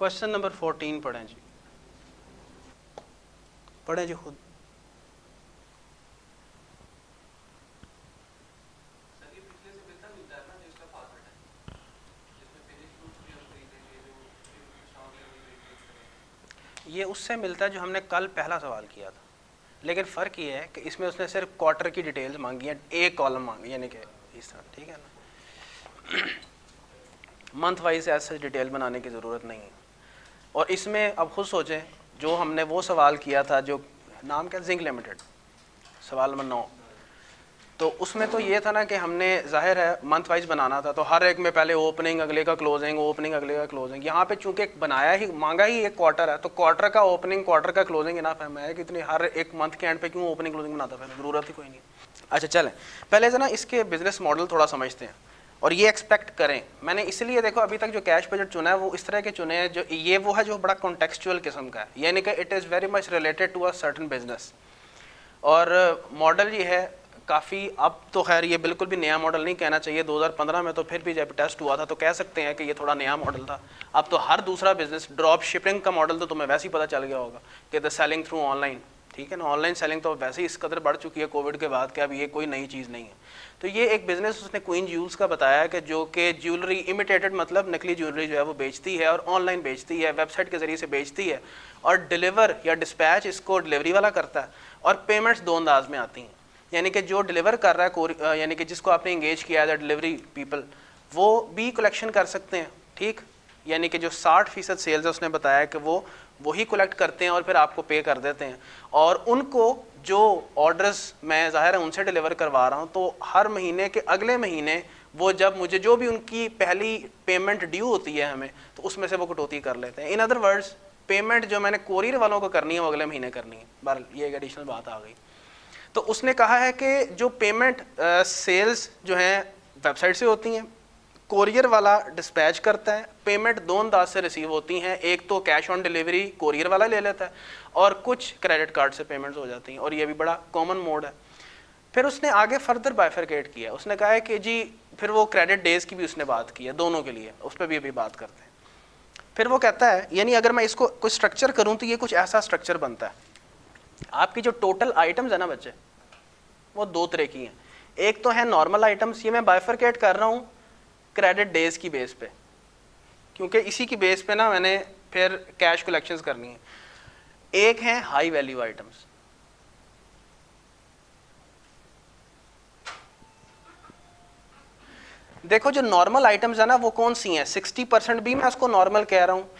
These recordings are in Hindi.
क्वेश्चन नंबर 14 पढ़ें जी, पढ़ें जी खुद। ये उससे मिलता है जो हमने कल पहला सवाल किया था, लेकिन फ़र्क ये है कि इसमें उसने सिर्फ क्वार्टर की डिटेल्स मांगी है, एक कॉलम मांगी, यानी कि इस तरह, ठीक है ना। मंथ वाइज ऐसे डिटेल बनाने की ज़रूरत नहीं है। और इसमें अब खुद सोचें, जो हमने वो सवाल किया था, जो नाम क्या, जिंक लिमिटेड, सवाल नंबर 9, तो उसमें तो ये था ना कि हमने जाहिर है मंथ वाइज बनाना था, तो हर एक में पहले ओपनिंग, अगले का क्लोजिंग, ओपनिंग, अगले का क्लोजिंग। यहाँ पे चूंकि बनाया ही, मांगा ही एक क्वार्टर है, तो क्वार्टर का ओपनिंग, क्वार्टर का क्लोजिंग इनफ है। मैं कि इतनी हर एक मंथ के एंड पे क्यों ओपनिंग क्लोजिंग बनाता, फिर ज़रूरत ही कोई नहीं। अच्छा चलें, पहले से ना इसके बिजनेस मॉडल थोड़ा समझते हैं और ये एक्सपेक्ट करें। मैंने इसलिए देखो अभी तक जो कैश बजट चुना है वो इस तरह के चुने हैं, जो ये वो है जो बड़ा कॉन्टेक्चुअल किस्म का है, यानी कि it is very much related to a certain business. और मॉडल ये है काफ़ी, अब तो खैर ये बिल्कुल भी नया मॉडल नहीं कहना चाहिए, 2015 में तो फिर भी जब टेस्ट हुआ था तो कह सकते हैं कि ये थोड़ा नया मॉडल था। अब तो हर दूसरा बिजनेस, ड्रॉप शिपिंग का मॉडल तो तुम्हें वैसे ही पता चल गया होगा कि द सेलिंग थ्रू ऑनलाइन, ठीक है ना। ऑनलाइन सेलिंग तो वैसे ही इस कदर बढ़ चुकी है कोविड के बाद कि अब ये कोई नई चीज़ नहीं है। तो ये एक बिजनेस उसने क्वीन ज्यूल्स का बताया कि जो कि ज्वेलरी इमिटेटेड, मतलब नकली ज्वेलरी जो है वो बेचती है और ऑनलाइन बेचती है, वेबसाइट के ज़रिए से बेचती है, और डिलीवर या डिस्पैच इसको डिलीवरी वाला करता है। और पेमेंट्स दो अंदाज में आती हैं, यानी कि जो डिलीवर कर रहा है, यानी कि जिसको आपने इंगेज किया है डिलीवरी पीपल, वो भी कलेक्शन कर सकते हैं, ठीक। यानी कि जो 60% सेल्स है उसने बताया कि वो वही कलेक्ट करते हैं और फिर आपको पे कर देते हैं। और उनको जो ऑर्डर्स मैं ज़ाहिर है उनसे डिलीवर करवा रहा हूँ, तो हर महीने के अगले महीने वो जब मुझे जो भी उनकी पहली पेमेंट ड्यू होती है हमें, तो उसमें से वो कटौती कर लेते हैं। इन अदर वर्ड्स, पेमेंट जो मैंने कोरियर वालों को करनी है वो अगले महीने करनी है। बहरहाल ये एक एडिशनल बात आ गई। तो उसने कहा है कि जो पेमेंट सेल्स जो हैं वेबसाइट से होती हैं, कोरियर वाला डिस्पैच करता है, पेमेंट दो अंदाज से रिसीव होती हैं, एक तो कैश ऑन डिलीवरी कोरियर वाला ले लेता है और कुछ क्रेडिट कार्ड से पेमेंट्स हो जाती हैं, और ये भी बड़ा कॉमन मोड है। फिर उसने आगे फर्दर बाइफरकेट किया, उसने कहा है कि जी, फिर वो क्रेडिट डेज की भी उसने बात की है, दोनों के लिए, उस पर भी अभी बात करते हैं। फिर वो कहता है, यानी अगर मैं इसको कुछ स्ट्रक्चर करूँ तो ये कुछ ऐसा स्ट्रक्चर बनता है। आपकी जो टोटल आइटम्स है ना बच्चे, वो दो तरह की हैं। एक तो है नॉर्मल आइटम्स, ये मैं बाइफरकेट कर रहा हूँ क्रेडिट डेज की बेस पे, क्योंकि इसी की बेस पे ना मैंने फिर कैश कलेक्शंस करनी है। एक है हाई वैल्यू आइटम्स, देखो जो नॉर्मल आइटम्स है ना वो कौन सी हैं, 60% भी मैं उसको नॉर्मल कह रहा हूँ,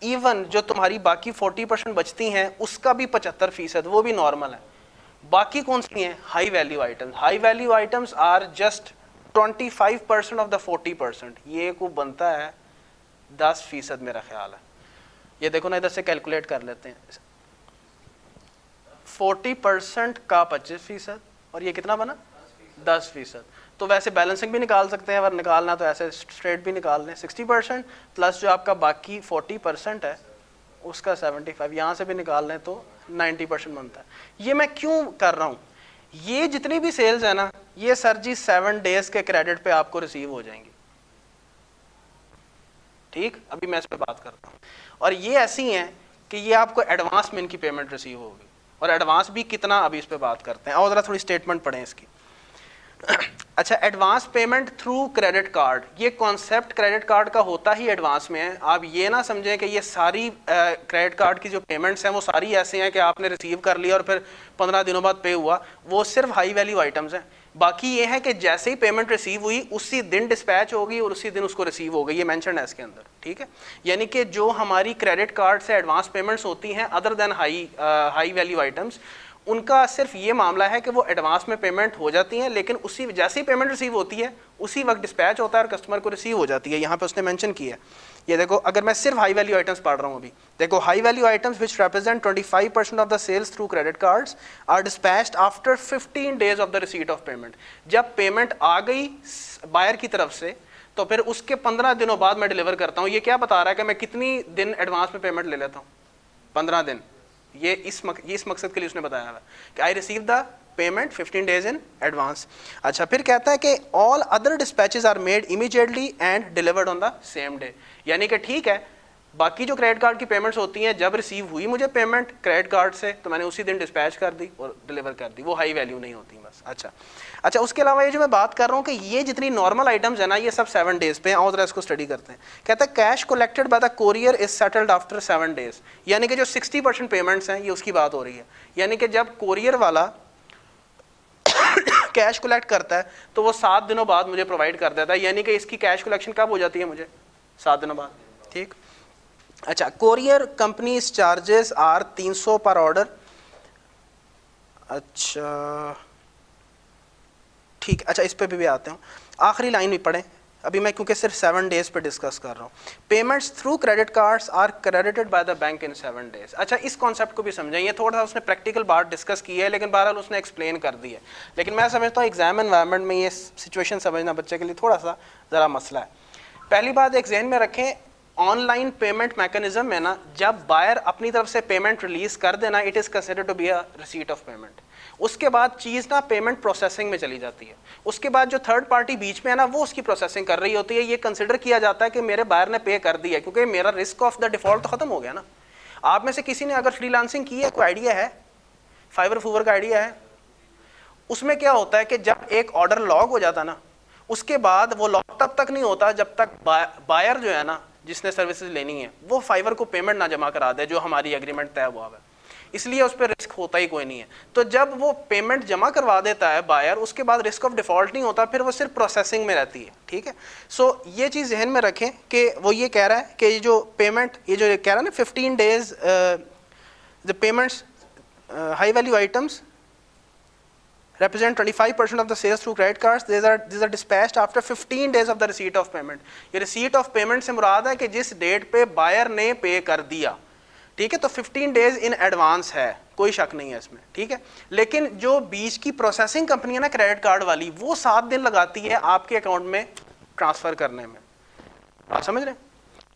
इवन जो तुम्हारी बाकी 40% बचती हैं उसका भी 75% वो भी नॉर्मल है। बाकी कौन सी हैं, high value items. High value items are just 25% of the 40%, ये को बनता है 10% मेरा ख्याल है। ये देखो ना, इधर से कैलकुलेट कर लेते हैं, 40% का 25%, और ये कितना बना 10%। तो वैसे बैलेंसिंग भी निकाल सकते हैं, अगर निकालना तो ऐसे स्ट्रेट भी निकाल लें, 60% प्लस जो आपका बाकी 40% है उसका 75, यहाँ से भी निकाल लें तो 90% बनता है। ये मैं क्यों कर रहा हूँ, ये जितनी भी सेल्स है ना, ये सर जी 7 डेज के क्रेडिट पे आपको रिसीव हो जाएंगी, ठीक। अभी मैं इस पर बात करता हूँ। और ये ऐसी हैं कि ये आपको एडवांस में इनकी पेमेंट रिसीव होगी, और एडवांस भी कितना, अभी इस पर बात करते हैं। और ज़रा थोड़ी स्टेटमेंट पढ़ें इसकी। अच्छा, advance payment through credit card, ये कॉन्सेप्ट क्रेडिट कार्ड का होता ही एडवांस में है। आप ये ना समझें कि ये सारी क्रेडिट कार्ड की जो पेमेंट्स हैं वो सारी ऐसे हैं कि आपने रिसीव कर लिया और फिर 15 दिनों बाद पे हुआ, वो सिर्फ हाई वैल्यू आइटम्स हैं। बाकी ये है कि जैसे ही पेमेंट रिसीव हुई उसी दिन डिस्पैच होगी और उसी दिन उसको रिसीव हो गई, ये मेंशन है इसके अंदर, ठीक है। यानी कि जो हमारी क्रेडिट कार्ड से एडवांस पेमेंट्स होती हैं other than high value items, उनका सिर्फ ये मामला है कि वो एडवांस में पेमेंट हो जाती हैं, लेकिन उसी जैसे ही पेमेंट रिसीव होती है उसी वक्त डिस्पैच होता है और कस्टमर को रिसीव हो जाती है। यहाँ पे उसने मेंशन किया है, ये देखो, अगर मैं सिर्फ हाई वैल्यू आइटम्स पढ़ रहा हूँ अभी, देखो, high value items which represent 25% of the sales through credit cards are dispatched after 15 days of the receipt of payment. जब पेमेंट आ गई बायर की तरफ से तो फिर उसके 15 दिनों बाद मैं डिलीवर करता हूँ। ये क्या बता रहा है कि मैं कितनी दिन एडवांस में पेमेंट ले लेता हूँ, 15 दिन। ये इस मकसद के लिए उसने बताया है कि I receive the payment 15 days in advance. अच्छा, फिर कहता है कि all other dispatches are made immediately and delivered on the same day, यानी कि ठीक है, बाकी जो क्रेडिट कार्ड की पेमेंट्स होती हैं, जब रिसीव हुई मुझे पेमेंट क्रेडिट कार्ड से तो मैंने उसी दिन डिस्पैच कर दी और डिलीवर कर दी, वो हाई वैल्यू नहीं होती बस। अच्छा, उसके अलावा ये जो मैं बात कर रहा हूँ कि ये जितनी नॉर्मल आइटम्स है ना, ये सब 7 डेज पे हैं। और जरा इसको स्टडी करते हैं। कहता है cash collected by the courier is settled after 7 days, यानी कि जो 60% पेमेंट्स हैं ये उसकी बात हो रही है। यानी कि जब कोरियर वाला कैश कलेक्ट करता है तो वो 7 दिनों बाद मुझे प्रोवाइड कर देता है, यानी कि इसकी कैश कलेक्शन कब हो जाती है मुझे? 7 दिनों बाद। ठीक। अच्छा, कोरियर कंपनीज चार्जेस आर 300 पर ऑर्डर। अच्छा ठीक, अच्छा इस पे भी आते हैं। आखिरी लाइन भी पढ़ें अभी मैं, क्योंकि सिर्फ 7 डेज पे डिस्कस कर रहा हूँ। Payments through credit cards are credited by the bank in 7 days. अच्छा, इस कॉन्सेप्ट को भी समझें। ये थोड़ा सा उसने प्रैक्टिकल बात डिस्कस की है, लेकिन बहरहाल उसने एक्सप्लेन कर दी है। लेकिन मैं समझता हूँ एग्जाम एनवायरनमेंट में ये सिचुएशन समझना बच्चे के लिए थोड़ा सा ज़रा मसला है। पहली बात एक जहन में रखें, ऑनलाइन पेमेंट मैकेनिज्म में ना, जब बायर अपनी तरफ से पेमेंट रिलीज कर देना, it is considered to be a receipt of payment. उसके बाद चीज़ ना पेमेंट प्रोसेसिंग में चली जाती है। उसके बाद जो थर्ड पार्टी बीच में है ना, वो उसकी प्रोसेसिंग कर रही होती है। ये कंसिडर किया जाता है कि मेरे बायर ने पे कर दिया, क्योंकि मेरा रिस्क ऑफ द डिफॉल्ट तो खत्म हो गया ना। आप में से किसी ने अगर फ्रीलांसिंग की है, कोई आइडिया है? फाइवर फूवर का आइडिया है? उसमें क्या होता है कि जब एक ऑर्डर लॉग हो जाता ना, उसके बाद वो लॉग तब तक नहीं होता जब तक बायर जो है ना, जिसने सर्विसेज लेनी है, वो फाइवर को पेमेंट ना जमा करा दे जो हमारी एग्रीमेंट तय हुआ है। इसलिए उस पर रिस्क होता ही कोई नहीं है। तो जब वो पेमेंट जमा करवा देता है बायर, उसके बाद रिस्क ऑफ डिफॉल्ट नहीं होता, फिर वो सिर्फ प्रोसेसिंग में रहती है। ठीक है, सो ये चीज़ जहन में रखें कि वो ये कह रहा है कि ये जो पेमेंट, ये जो कह रहा है ना 15 days the payments high value items represent 25% of the sales through credit cards. These are dispatched after 15 days of the receipt of payment. ये receipt of payment से मुराद है कि जिस डेट पे बायर ने पे कर दिया। ठीक है, तो 15 डेज इन एडवांस है, कोई शक नहीं है इसमें। ठीक है, लेकिन जो बीच की प्रोसेसिंग कंपनी है ना क्रेडिट कार्ड वाली, वो 7 दिन लगाती है आपके अकाउंट में ट्रांसफर करने में। आप समझ रहे हैं?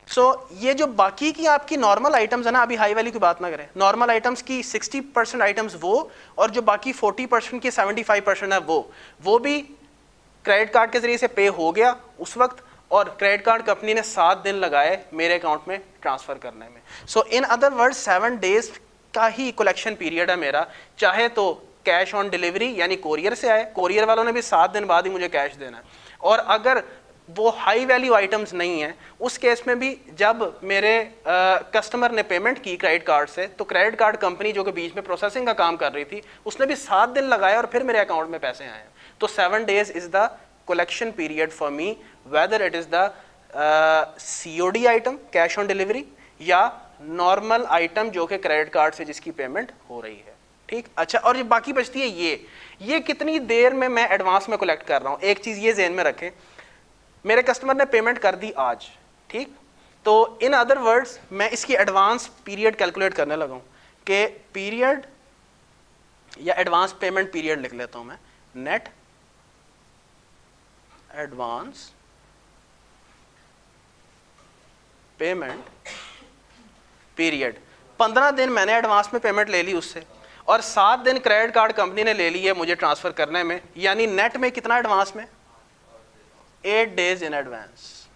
सो ये जो बाकी की आपकी नॉर्मल आइटम्स है ना, अभी हाई वैल्यू की बात ना करें, नॉर्मल आइटम्स की 60% आइटम्स वो, और जो बाकी 40% की 75% है वो भी क्रेडिट कार्ड के जरिए से पे हो गया उस वक्त, और क्रेडिट कार्ड कंपनी ने 7 दिन लगाए मेरे अकाउंट में ट्रांसफर करने में। सो इन अदर वर्ड 7 डेज का ही कलेक्शन पीरियड है मेरा। चाहे तो कैश ऑन डिलीवरी यानी कोरियर से आए, कोरियर वालों ने भी 7 दिन बाद ही मुझे कैश देना है, और अगर वो हाई वैल्यू आइटम्स नहीं है, उस केस में भी जब मेरे कस्टमर ने पेमेंट की क्रेडिट कार्ड से, तो क्रेडिट कार्ड कंपनी जो कि बीच में प्रोसेसिंग का काम कर रही थी, उसने भी 7 दिन लगाए और फिर मेरे अकाउंट में पैसे आए। तो 7 days is the collection period for me, whether it is the COD item cash on delivery या नॉर्मल आइटम जो कि क्रेडिट कार्ड से जिसकी पेमेंट हो रही है। ठीक, अच्छा, और ये बाकी बचती है ये कितनी देर में मैं एडवांस में कलेक्ट कर रहा हूँ। एक चीज़ ये ज़हन में रखें, मेरे कस्टमर ने पेमेंट कर दी आज, ठीक, तो इन अदर वर्ड्स मैं इसकी एडवांस पीरियड कैलकुलेट करने लगा हूँ कि पीरियड या एडवांस पेमेंट पीरियड लिख लेता हूँ मैं, नेट एडवांस पेमेंट पीरियड। 15 दिन मैंने एडवांस में पेमेंट ले ली उससे, और 7 दिन क्रेडिट कार्ड कंपनी ने ले लिए मुझे ट्रांसफर करने में, यानी नेट में कितना एडवांस में? 8 डेज इन एडवांस।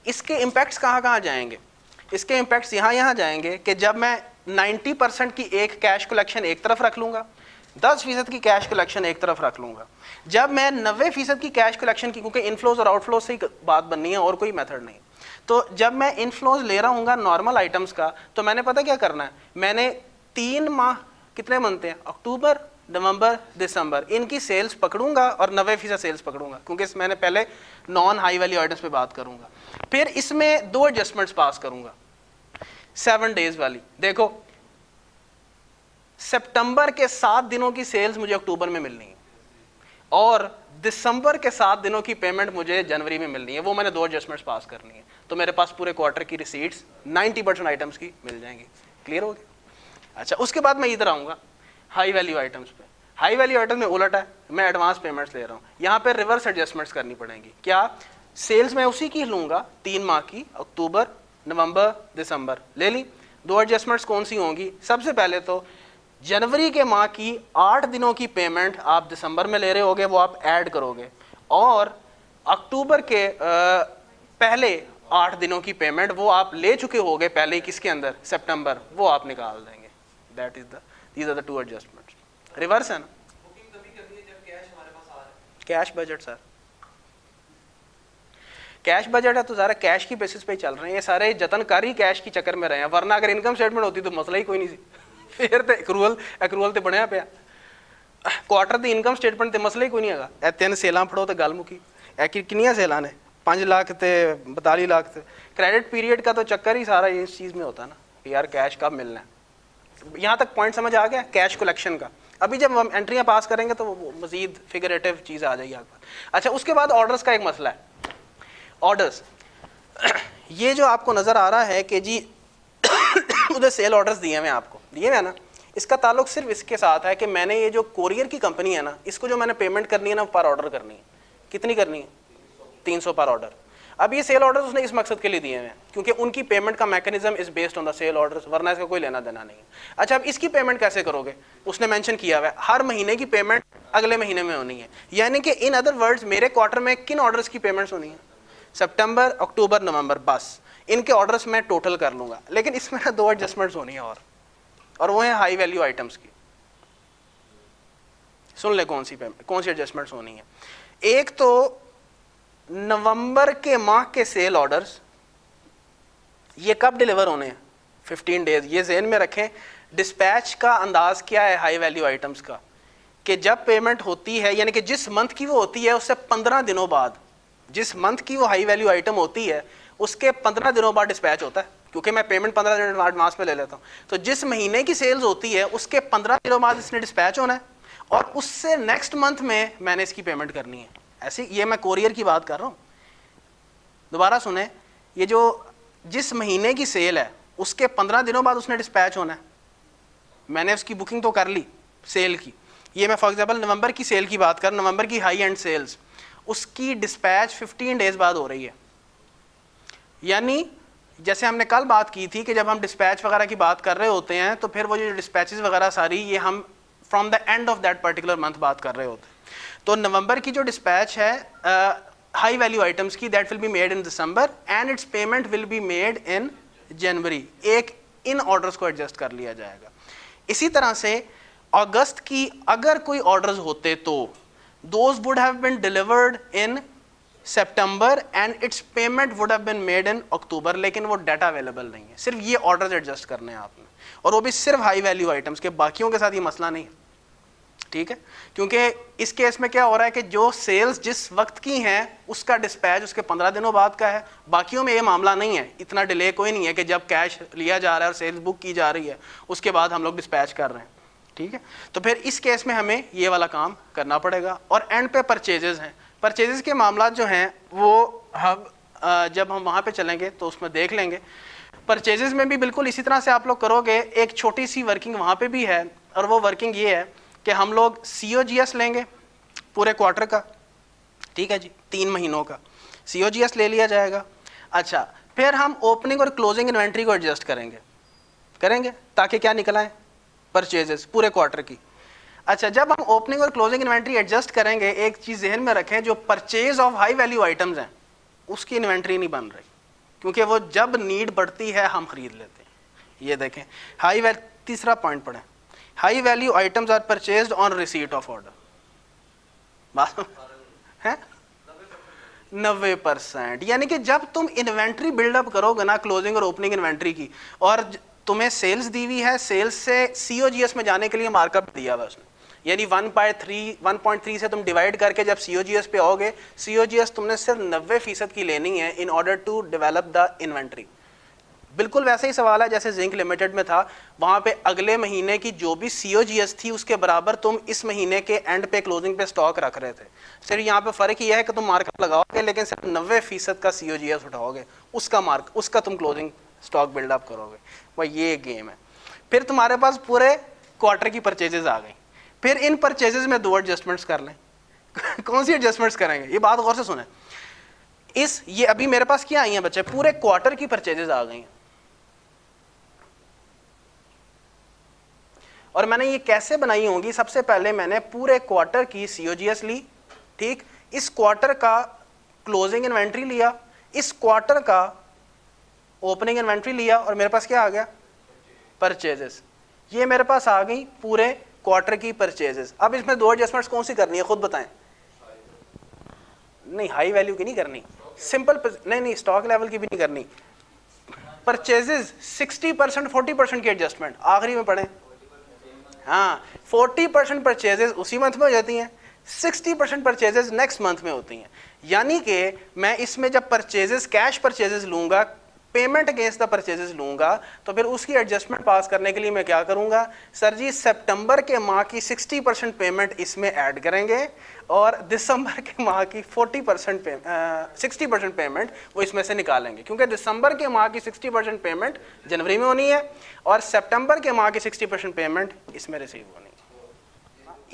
इसके इम्पैक्ट्स कहाँ जाएंगे? इसके इम्पैक्ट्स यहाँ जाएंगे कि जब मैं 90% की एक कैश कलेक्शन एक तरफ रख लूँगा, 10% की कैश कलेक्शन एक तरफ रख लूँगा, जब मैं 90% की कैश कलेक्शन की, क्योंकि इनफ्लोज और आउटफ्लोज से ही बात बननी है और कोई मेथड नहीं, तो जब मैं इनफ्लोज ले रहा हूँ नॉर्मल आइटम्स का, तो मैंने पता क्या करना है, मैंने 3 माह कितने बनते हैं, अक्टूबर नवंबर दिसंबर, इनकी सेल्स पकड़ूंगा और 90% सेल्स पकड़ूंगा, क्योंकि मैंने पहले नॉन हाई वैल्यू आइटम्स पे बात करूंगा। फिर इसमें 2 एडजस्टमेंट्स पास करूंगा 7 डेज वाली। देखो, सितंबर के 7 दिनों की सेल्स मुझे अक्टूबर में मिलनी है, और दिसंबर के 7 दिनों की पेमेंट मुझे जनवरी में मिलनी है। वो मैंने 2 एडजस्टमेंट्स पास करनी है, तो मेरे पास पूरे क्वार्टर की रिसीट्स 90% आइटम्स की मिल जाएंगी। क्लियर हो गया? अच्छा, उसके बाद मैं इधर आऊँगा हाई वैल्यू आइटम्स पे। हाई वैल्यू आइटम में उलट है, मैं एडवांस पेमेंट्स ले रहा हूँ, यहाँ पे रिवर्स एडजस्टमेंट्स करनी पड़ेंगी। क्या? सेल्स मैं उसी की लूँगा 3 माह की, अक्टूबर नवंबर दिसंबर ले ली। 2 एडजस्टमेंट्स कौन सी होंगी? सबसे पहले तो जनवरी के माह की 8 दिनों की पेमेंट आप दिसंबर में ले रहे होगे, वो आप ऐड करोगे, और अक्टूबर के पहले 8 दिनों की पेमेंट वो आप ले चुके होगे पहले ही, किसके अंदर, सितंबर, वो आप निकाल देंगे। That is the, these are the two adjustments. Reverse है ना, cash budget sir, cash budget है तो सारा कैश की बेसिस पे ही चल रहे हैं, ये सारे जतनकारी कैश की चक्कर में रहे हैं, वरना अगर इनकम स्टेटमेंट होती तो मसला ही कोई नहीं सी। फिर तो एक्रूअल तो बनया पिया, क्वार्टर दी इनकम स्टेटमेंट ते मसला ही कोई नहीं हैगा। ए 3 सेलां फड़ो तो गल मुकी। ए कितनियां सेलां ने, 5 लाख ते 42 लाख ते। क्रेडिट पीरियड का तो चक्कर ही सारा इस चीज़ में होता है ना, यार कैश कब मिलना है। यहाँ तक पॉइंट समझ आ गया कैश कलेक्शन का। अभी जब हम एंट्रियाँ पास करेंगे तो मजीद फिगरेटिव चीज़ आ जाएगी आपको। अच्छा, उसके बाद ऑर्डर्स का एक मसला है। ऑर्डर्स, ये जो आपको नज़र आ रहा है कि जी उधर सेल ऑर्डर्स दिए हुए आपको, दिए हुए ना, इसका ताल्लुक सिर्फ इसके साथ है कि मैंने ये जो कोरियर की कंपनी है ना, इसको जो मैंने पेमेंट करनी है ना पर ऑर्डर करनी है। कितनी करनी है? 300 पर ऑर्डर। अब ये सेल ऑर्डर्स उसने इस मकसद के लिए दिए हैं क्योंकि उनकी पेमेंट का mechanism is based on the sale orders, वरना इसका कोई लेना देना नहीं है। अच्छा, अब इसकी पेमेंट कैसे करोगे? उसने मेंशन किया हुआ है हर महीने की पेमेंट अगले महीने में होनी है। यानी कि इन अदर वर्ड्स मेरे क्वार्टर में किन ऑर्डर्स की पेमेंट्स होनी है? सितंबर, अक्टूबर, नवंबर, बस इनके ऑर्डर्स मैं टोटल कर लूँगा। लेकिन इसमें 2 एडजस्टमेंट्स होनी है और वो है हाई वैल्यू आइटम्स की। सुन ले कौन सी एडजस्टमेंट्स होनी है। एक तो नवंबर के माह के सेल ऑर्डर्स, ये कब डिलीवर होने हैं? 15 डेज। ये ज़हन में रखें, डिस्पैच का अंदाज क्या है हाई वैल्यू आइटम्स का, कि जब पेमेंट होती है यानी कि जिस मंथ की वो होती है उससे 15 दिनों बाद, जिस मंथ की वो हाई वैल्यू आइटम होती है उसके 15 दिनों बाद डिस्पैच होता है, क्योंकि मैं पेमेंट 15 दिन एडवांस में ले लेता हूँ। तो जिस महीने की सेल्स होती है उसके 15 दिनों बाद इसने डिस्पैच होना है और उससे नेक्स्ट मंथ में मैंने इसकी पेमेंट करनी है। ऐसे ये मैं कोरियर की बात कर रहा हूँ। दोबारा सुने, ये जो जिस महीने की सेल है उसके 15 दिनों बाद उसने डिस्पैच होना है। मैंने उसकी बुकिंग तो कर ली सेल की। ये मैं फॉर एग्जांपल नवंबर की सेल की बात कर, नवंबर की हाई एंड सेल्स, उसकी डिस्पैच 15 डेज बाद हो रही है। यानी जैसे हमने कल बात की थी कि जब हम डिस्पैच वगैरह की बात कर रहे होते हैं तो फिर वो जो डिस्पैचेस वगैरह सारी ये हम from the end of that particular month बात कर रहे होते हैं। तो नवंबर की जो डिस्पैच है हाई वैल्यू आइटम्स की, that will be made in December and its payment will be made in January. एक इन ऑर्डर्स को एडजस्ट कर लिया जाएगा। इसी तरह से अगस्त की अगर कोई ऑर्डर्स होते तो those would have been delivered in September and its payment would have been made in October, लेकिन वो डाटा अवेलेबल नहीं है। सिर्फ ये ऑर्डर्स एडजस्ट करने हैं आपने, और वो भी सिर्फ हाई वैल्यू आइटम्स के, बाकियों के साथ ये मसला नहीं है। ठीक है, क्योंकि इस केस में क्या हो रहा है कि जो सेल्स जिस वक्त की हैं उसका डिस्पैच उसके 15 दिनों बाद का है। बाकियों में ये मामला नहीं है, इतना डिले कोई नहीं है कि जब कैश लिया जा रहा है और सेल्स बुक की जा रही है उसके बाद हम लोग डिस्पैच कर रहे हैं। ठीक है, तो फिर इस केस में हमें ये वाला काम करना पड़ेगा। और एंड पे परचेजेस हैं। परचेजेस के मामला जो हैं वो हम जब हम वहाँ पे चलेंगे तो उसमें देख लेंगे। परचेजेस में भी बिल्कुल इसी तरह से आप लोग करोगे। एक छोटी सी वर्किंग वहाँ पे भी है, और वो वर्किंग ये है कि हम लोग COGS लेंगे पूरे क्वार्टर का। ठीक है जी, 3 महीनों का COGS ले लिया जाएगा। अच्छा, फिर हम ओपनिंग और क्लोजिंग इन्वेंट्री को एडजस्ट करेंगे ताकि क्या निकल आए? परचेजेस पूरे क्वार्टर की। अच्छा, जब हम ओपनिंग और क्लोजिंग इन्वेंट्री एडजस्ट करेंगे, एक चीज़ जहन में रखें, जो purchase of high value items हैं उसकी इन्वेंट्री नहीं बन रही, क्योंकि वो जब नीड बढ़ती है हम खरीद लेते हैं। ये देखें, तीसरा पॉइंट पढ़ें, high value items are purchased on receipt of order. बात है 90%। यानी कि जब तुम इन्वेंट्री बिल्डअप करोगे ना क्लोजिंग और ओपनिंग इन्वेंट्री की, और तुम्हें सेल्स दी हुई है, सेल्स से COGS में जाने के लिए मार्कअप दिया हुआ उसने, यानी 1.3 से तुम डिवाइड करके जब COGS पे आओगे, COGS तुमने सिर्फ 90% की लेनी है in order to develop the inventory. बिल्कुल वैसे ही सवाल है जैसे जिंक लिमिटेड में था, वहाँ पे अगले महीने की जो भी COGS थी उसके बराबर तुम इस महीने के एंड पे क्लोजिंग पे स्टॉक रख रहे थे। सिर्फ यहाँ पे फ़र्क यह है कि तुम मार्कअप लगाओगे लेकिन सिर्फ 90% का COGS उठाओगे, उसका तुम क्लोजिंग स्टॉक बिल्डअप करोगे। भाई ये गेम है। फिर तुम्हारे पास पूरे क्वार्टर की परचेजेज आ गई। फिर इन परचेजेज में 2 एडजस्टमेंट्स कर लें। कौन सी एडजस्टमेंट्स करेंगे? ये बात गौर से सुने। ये अभी मेरे पास क्या आई हैं बच्चे? पूरे क्वार्टर की परचेजेज आ गई हैं। और मैंने ये कैसे बनाई होंगी? सबसे पहले मैंने पूरे क्वार्टर की COGS ली। ठीक, इस क्वार्टर का क्लोजिंग इन्वेंट्री लिया, इस क्वार्टर का ओपनिंग इन्वेंट्री लिया और मेरे पास क्या आ गया, परचेजेस। ये मेरे पास आ गई पूरे क्वार्टर की परचेजेस। अब इसमें दो एडजस्टमेंट्स कौन सी करनी है खुद बताएं। नहीं, हाई वैल्यू की नहीं करनी, सिंपल नहीं स्टॉक लेवल की भी नहीं करनी। परचेजेस 60% 40% की एडजस्टमेंट आखिरी में पढ़ें। हाँ, 40% परचेजेस उसी मंथ में हो जाती हैं, 60% परचेजेस नेक्स्ट मंथ में होती हैं। यानी कि मैं इसमें जब परचेजेस कैश परचेजेस लूंगा, पेमेंट अगेंस्ट द परचेजेस लूंगा, तो फिर उसकी एडजस्टमेंट पास करने के लिए मैं क्या करूंगा, सर जी सितंबर के माह की 60% पेमेंट इसमें ऐड करेंगे और दिसंबर के माह की 60% पेमेंट वो इसमें से निकालेंगे, क्योंकि दिसंबर के माह की 60% पेमेंट जनवरी में होनी है और सितंबर के माह की 60% पेमेंट इसमें रिसीव होनी है।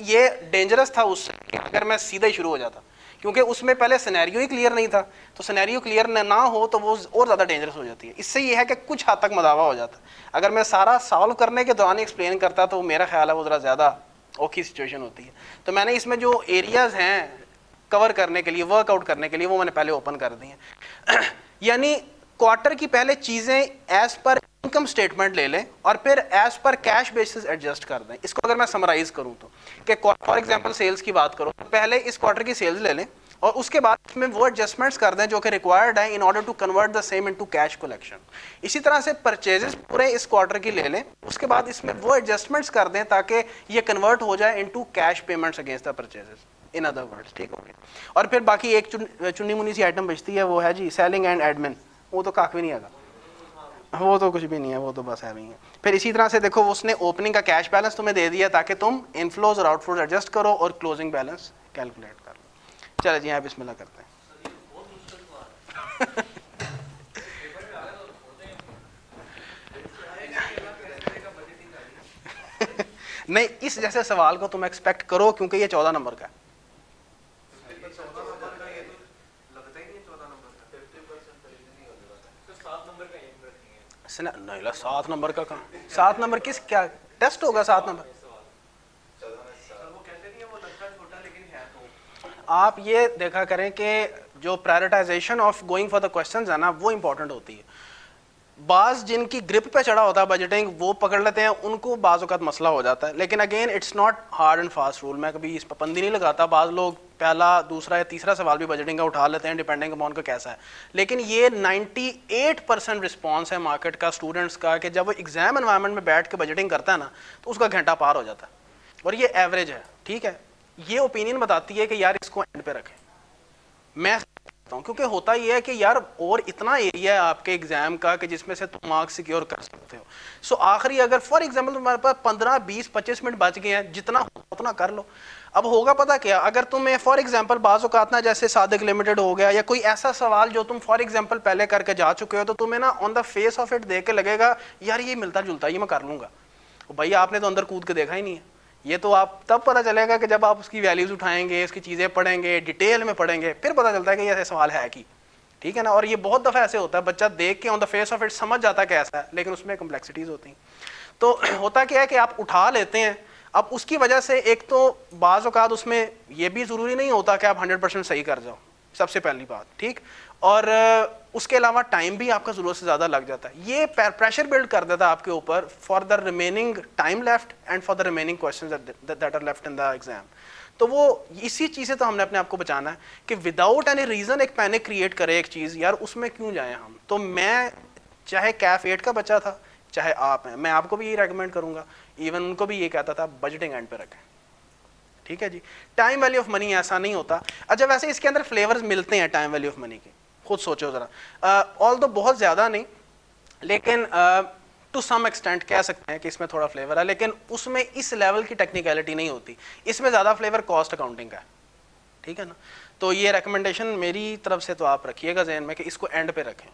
ये डेंजरस था उससे अगर मैं सीधा ही शुरू हो जाता, क्योंकि उसमें पहले सिनेरियो ही क्लियर नहीं था, तो सिनेरियो क्लियर ना हो तो वो और ज़्यादा डेंजरस हो जाती है। इससे ये है कि कुछ हद तक मदावा हो जाता। अगर मैं सारा सॉल्व करने के दौरान एक्सप्लेन करता तो मेरा ख्याल है वो ज़रा ज़्यादा औखी सिचुएशन होती है। तो मैंने इसमें जो एरियाज़ हैं कवर करने के लिए, वर्कआउट करने के लिए, वो मैंने पहले ओपन कर दी हैं। यानी क्वार्टर की पहले चीज़ें एज पर इनकम स्टेटमेंट ले लें और फिर as per cash basis adjust कर दें। इसको अगर मैं समराइज करूं तो कि फॉर एग्जांपल सेल्स की बात करो, पहले इस क्वार्टर की सेल्स ले लें और उसके बाद इसमें वो एडजस्टमेंट्स कर दें जो कि रिक्वायर्ड है in order to convert the same into cash collection. इसी तरह से परचेजेस पूरे इस क्वार्टर की ले लें, उसके बाद इसमें वो एडजस्टमेंट्स कर दें ताकि ये कन्वर्ट हो जाए into cash payments against the purchases, in other words. ठीक हो गया। और फिर बाकी एक चुन्नी मुन्नी सी आइटम बचती है, वो है जी सेलिंग एंड एडमिन। वो तो काफ़ी नहीं आएगा, वो तो कुछ भी नहीं है, वो तो बस है नहीं है। फिर इसी तरह से देखो उसने ओपनिंग का कैश बैलेंस तुम्हें दे दिया ताकि तुम इनफ्लोज और आउटफ्लोज एडजस्ट करो और क्लोजिंग बैलेंस कैलकुलेट कर लो। चलो जी यहाँ बिस्मिल्लाह करते हैं। नहीं, इस जैसे सवाल को तुम एक्सपेक्ट करो क्योंकि ये 14 नंबर का है। नहीं, 7 नंबर का कहाँ, 7 नंबर किस क्या टेस्ट होगा 7 नंबर? आप ये देखा करें कि जो prioritisation of going for the questions है ना, वो इंपॉर्टेंट होती है। बाज जिनकी ग्रिप पे चढ़ा होता है बजटिंग, वो पकड़ लेते हैं, उनको बाज़ औक़ात मसला हो जाता है। लेकिन again it's not hard and fast rule, मैं कभी इस पर पाबंदी नहीं लगाता। बाज़ लोग पहला, दूसरा या तीसरा सवाल भी बजटिंग का उठा लेते हैं डिपेंडिंग अपॉन का कैसा है। लेकिन ये 98% रिस्पॉन्स है मार्केट का, स्टूडेंट्स का, कि जब वो एग्जाम एनवायरनमेंट में बैठ के बजटिंग करता है ना तो उसका घंटा पार हो जाता है। और ये एवरेज है, ठीक है। ये ओपिनियन बताती है कि यार इसको एंड पे रखें। मैं क्योंकि होता ही है कि यार और इतना एरिया है आपके एग्जाम का कि जिसमें से तुम मार्क्स सिक्योर कर सकते हो। सो आखिरी अगर फॉर एग्जांपल तुम्हारे पास 15, 20, 25 मिनट बच गए हैं, जितना उतना कर लो। अब होगा पता क्या, अगर तुम्हें फॉर एग्जांपल बाज़ औक़ात ना जैसे सादिक लिमिटेड हो गया या कोई ऐसा सवाल जो तुम फॉर एग्जांपल पहले करके जा चुके हो, तो तुम्हें ना on the face of it देख के लगेगा यार ये मिलता जुलता, ये मैं कर लूँगा। भाई आपने तो अंदर कूद के देखा ही नहीं है। ये तो आप तब पता चलेगा कि जब आप उसकी वैल्यूज़ उठाएंगे, इसकी चीज़ें पढ़ेंगे, डिटेल में पढ़ेंगे, फिर पता चलता है कि ये ऐसा सवाल है कि, ठीक है ना। और ये बहुत दफ़ा ऐसे होता है, बच्चा देख के on the face of it समझ जाता है कि ऐसा है, लेकिन उसमें कम्प्लेक्सिटीज़ होती हैं। तो होता क्या है कि आप उठा लेते हैं। अब उसकी वजह से एक तो बाज़ औक़ात उसमें ये भी ज़रूरी नहीं होता कि आप 100% सही कर जाओ, सबसे पहली बात, ठीक। और उसके अलावा टाइम भी आपका ज़रूरत से ज़्यादा लग जाता है। ये प्रेशर बिल्ड कर देता है आपके ऊपर for the remaining time left and for the remaining questions that are left in the exam. तो वो इसी चीज़ से तो हमने अपने आप को बचाना है कि विदाउट एनी रीज़न एक पैनिक क्रिएट करे एक चीज़, यार उसमें क्यों जाएँ हम। तो मैं चाहे कैफ 8 का बच्चा था, चाहे आप हैं, मैं आपको भी यही रेकमेंड करूँगा, इवन उनको भी ये कहता था बजटिंग एंड पे रखें, ठीक है जी। टाइम वैल्यू ऑफ मनी ऐसा नहीं होता। अच्छा वैसे इसके अंदर फ्लेवर्स मिलते हैं टाइम वैल्यू ऑफ मनी के, खुद सोचो ज़रा। ऑल तो बहुत ज़्यादा नहीं, लेकिन टू सम एक्सटेंट कह सकते हैं कि इसमें थोड़ा फ्लेवर है, लेकिन उसमें इस लेवल की टेक्निकलिटी नहीं होती। इसमें ज़्यादा फ्लेवर कॉस्ट अकाउंटिंग का है, ठीक है ना। तो ये रिकमेंडेशन मेरी तरफ से तो आप रखिएगा जहन में कि इसको एंड पे रखें।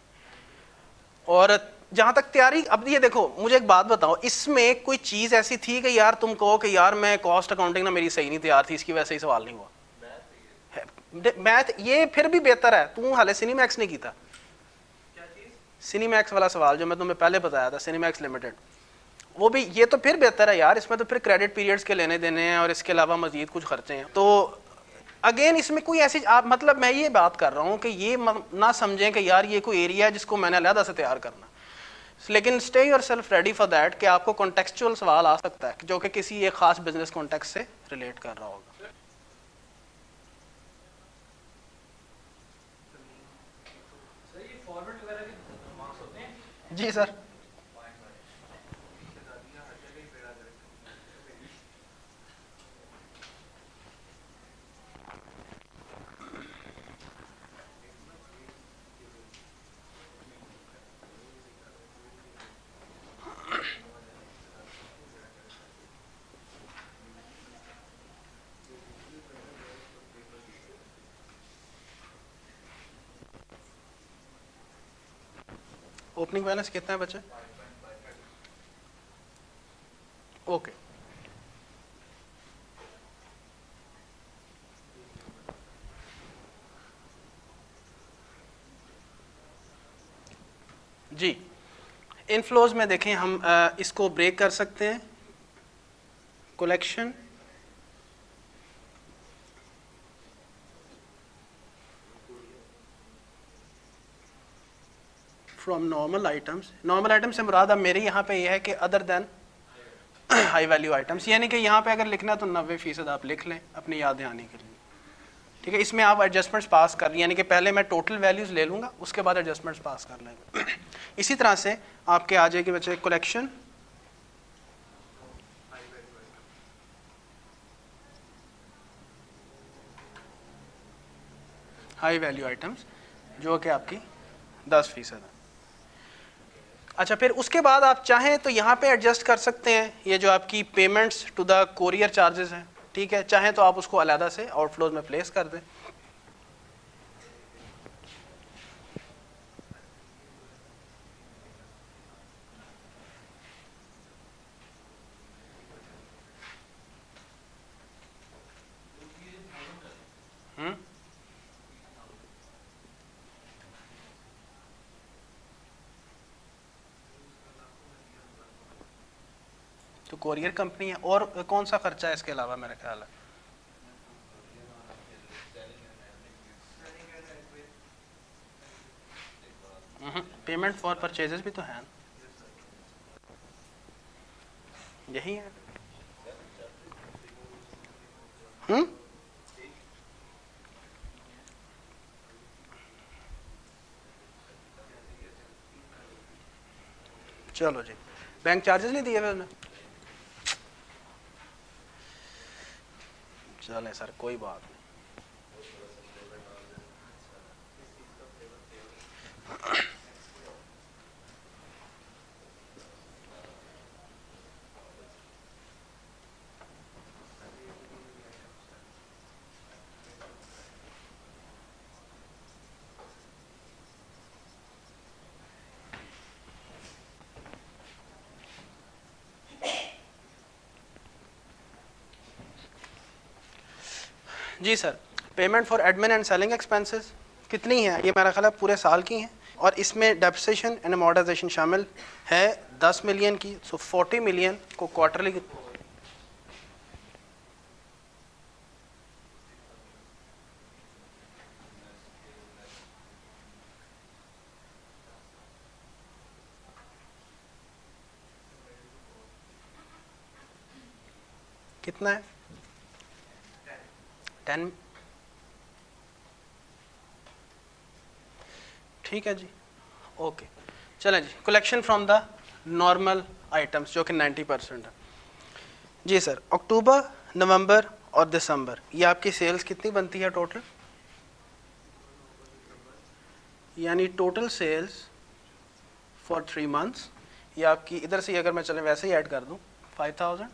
और जहाँ तक तैयारी, अब ये देखो मुझे एक बात बताओ, इसमें कोई चीज़ ऐसी थी कि यार तुम कहो कि यार मैं कॉस्ट अकाउंटिंग ना मेरी सही नहीं तैयार थी, इसकी वजह से ही सवाल नहीं हुआ। मैथ ये फिर भी बेहतर है, तू हाले सिनीमैक्स नहीं किया। सिनीमैक्स वाला सवाल जो मैं तुम्हें पहले बताया था, सिनीमैक्स लिमिटेड, वो भी ये तो फिर बेहतर है यार। इसमें तो फिर क्रेडिट पीरियड्स के लेने देने हैं और इसके अलावा मजीद कुछ खर्चे हैं। तो अगेन इसमें कोई ऐसी आप मतलब मैं ये बात कर रहा हूँ कि ये ना समझें कि यार ये कोई एरिया है जिसको मैंने अलहदा से तैयार करना, लेकिन stay your self ready for that कि आपको कॉन्टेक्चुअल सवाल आ सकता है जो कि किसी एक खास बिजनेस कॉन्टेक्स्ट से रिलेट कर रहा होगा। जी सर। ओपनिंग बैलेंस कितना है बच्चे? ओके जी। इनफ्लोज में देखें हम इसको ब्रेक कर सकते हैं, collection, from normal items. Normal item से मुराद अब मेरे यहाँ पे ये है कि other than high value items, यानी कि यहाँ पे अगर लिखना है तो 90% आप लिख लें अपनी याद दहानी के लिए, ठीक है। इसमें आप एडजस्टमेंट्स पास कर लें, यानी कि पहले मैं टोटल वैल्यूज़ ले लूँगा, उसके बाद एडजस्टमेंट्स पास कर लेंगे। इसी तरह से आपके आ जाएगी बच्चे कलेक्शन, हाई वैल्यू आइटम्स जो कि आपकी 10% है। अच्छा, फिर उसके बाद आप चाहें तो यहाँ पे एडजस्ट कर सकते हैं ये जो आपकी payments to the courier charges हैं, ठीक है। चाहें तो आप उसको अलहदा से आउटफ्लोज में प्लेस कर दें। तो कोरियर कंपनी है, और कौन सा खर्चा है इसके अलावा मेरा ख्याल है? पेमेंट फॉर परचेजेस भी तो है, यही है। चलो जी, बैंक चार्जेस नहीं दिए मैंने, चले सर कोई बात नहीं। जी sir, payment for admin and selling expenses कितनी है? ये मेरा ख्याल है पूरे साल की हैं, और इसमें डेप्रिसिएशन एंड अमोर्टाइजेशन शामिल है 10 मिलियन की। सो 40 मिलियन को क्वार्टरली कितना है? 10। ठीक है जी, ओके। चलें जी, collection from the normal items जो कि 90% है। जी सर, अक्टूबर, नवंबर और दिसंबर ये आपकी सेल्स कितनी बनती है टोटल? यानी टोटल सेल्स फॉर 3 मंथ्स, ये आपकी इधर से अगर मैं चलें वैसे ही ऐड कर दूं 5000।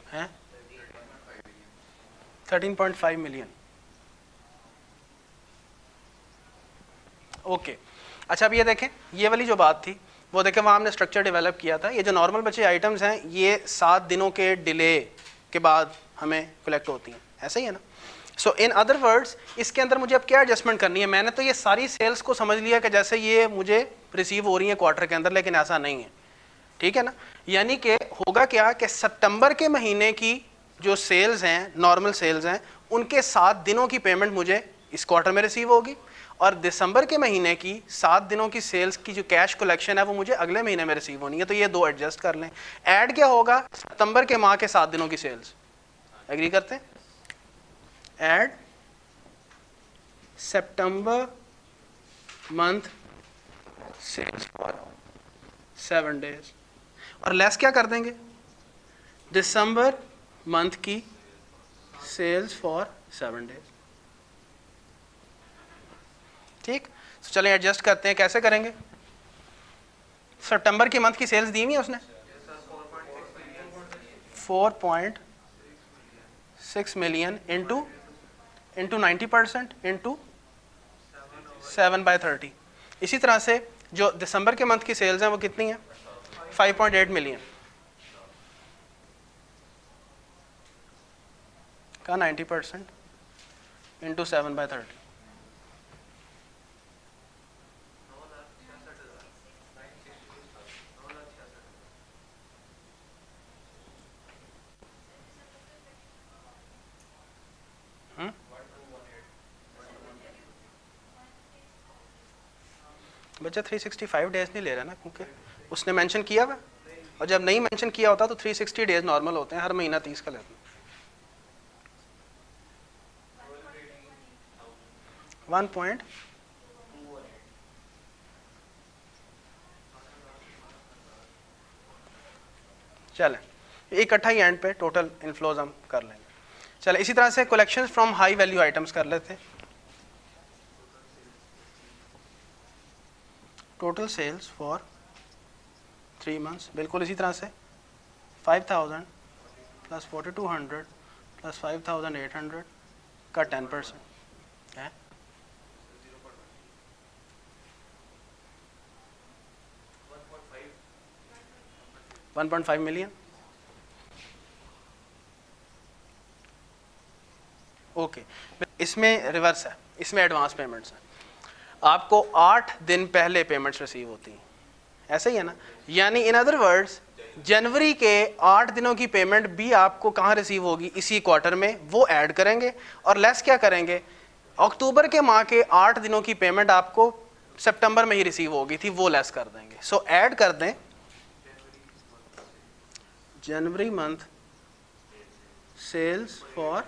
हैं 13.5 मिलियन। ओके अच्छा, अब ये देखें, ये वाली जो बात थी वो देखें, वहाँ हमने स्ट्रक्चर डेवलप किया था। ये जो नॉर्मल बचे आइटम्स हैं, ये 7 दिनों के डिले के बाद हमें कलेक्ट होती हैं, ऐसा ही है ना। सो इन अदर वर्ड्स इसके अंदर मुझे अब क्या एडजस्टमेंट करनी है, मैंने तो ये सारी सेल्स को समझ लिया कि जैसे ये मुझे रिसीव हो रही है क्वार्टर के अंदर, लेकिन ऐसा नहीं है, ठीक है ना। यानी कि होगा क्या कि सितंबर के महीने की जो सेल्स हैं, नॉर्मल सेल्स हैं, उनके 7 दिनों की पेमेंट मुझे इस क्वार्टर में रिसीव होगी, और दिसंबर के महीने की 7 दिनों की सेल्स की जो कैश कलेक्शन है वो मुझे अगले महीने में रिसीव होनी है। तो ये दो एडजस्ट कर लें। ऐड क्या होगा, सितंबर के माह के 7 दिनों की सेल्स, एग्री करते हैं, ऐड सितंबर मंथ सेल्स फॉर 7 डेज, और लेस क्या कर देंगे, दिसंबर मंथ की सेल्स फॉर 7 डेज, ठीक। तो चलें एडजस्ट करते हैं, कैसे करेंगे। सितंबर की मंथ की सेल्स दी हुई है उसने 4.6 मिलियन इंटू 90% इंटू 7/30। इसी तरह से जो दिसंबर के मंथ की सेल्स हैं वो कितनी है, 5.8 मिलियन का 90% इंटू 7/30। बच्चा 365 डेज नहीं ले रहा ना, क्योंकि उसने मेंशन किया हुआ, और जब नहीं मेंशन किया होता तो 360 डेज नॉर्मल होते हैं, हर महीना 30 का लेते हैं। 1. चलें इकट्ठा ही एंड पे टोटल इनफ्लोज हम कर लेंगे। चलें इसी तरह से collections from high value items कर लेते हैं। टोटल सेल्स फॉर 3 मंथ्स, बिल्कुल इसी तरह से 5,000 प्लस 4,200 प्लस 5,800 का 10% है 1.5 मिलियन। ओके, इसमें रिवर्स है, इसमें एडवांस पेमेंट्स हैं, आपको 8 दिन पहले पेमेंट्स रिसीव होती हैं, ऐसा ही है ना। यानी इन अदर वर्ड्स जनवरी के 8 दिनों की पेमेंट भी आपको कहाँ रिसीव होगी, इसी क्वार्टर में, वो ऐड करेंगे, और लेस क्या करेंगे, अक्टूबर के माह के 8 दिनों की पेमेंट आपको सितंबर में ही रिसीव होगी थी, वो लेस कर देंगे। सो ऐड कर दें जनवरी मंथ सेल्स फॉर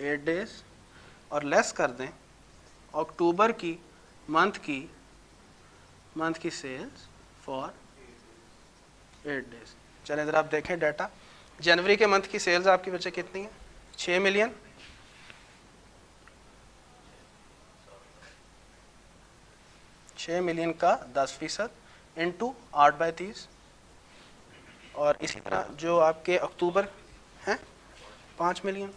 8 डेज, और लेस कर दें अक्टूबर की मंथ की सेल्स फॉर 8 डेज। चलें ज़रा आप देखें डाटा, जनवरी के मंथ की सेल्स आपकी बच्चे कितनी है, 6 मिलियन, 6 मिलियन का 10% इंटू 8/30, और इसी तरह जो आपके अक्टूबर हैं 5 मिलियन,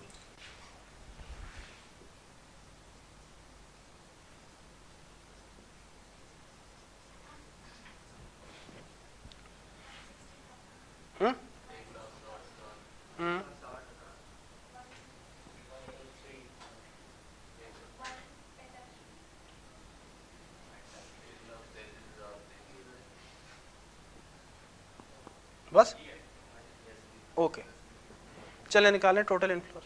बस ओके। चलें निकालें टोटल इनफ्लो।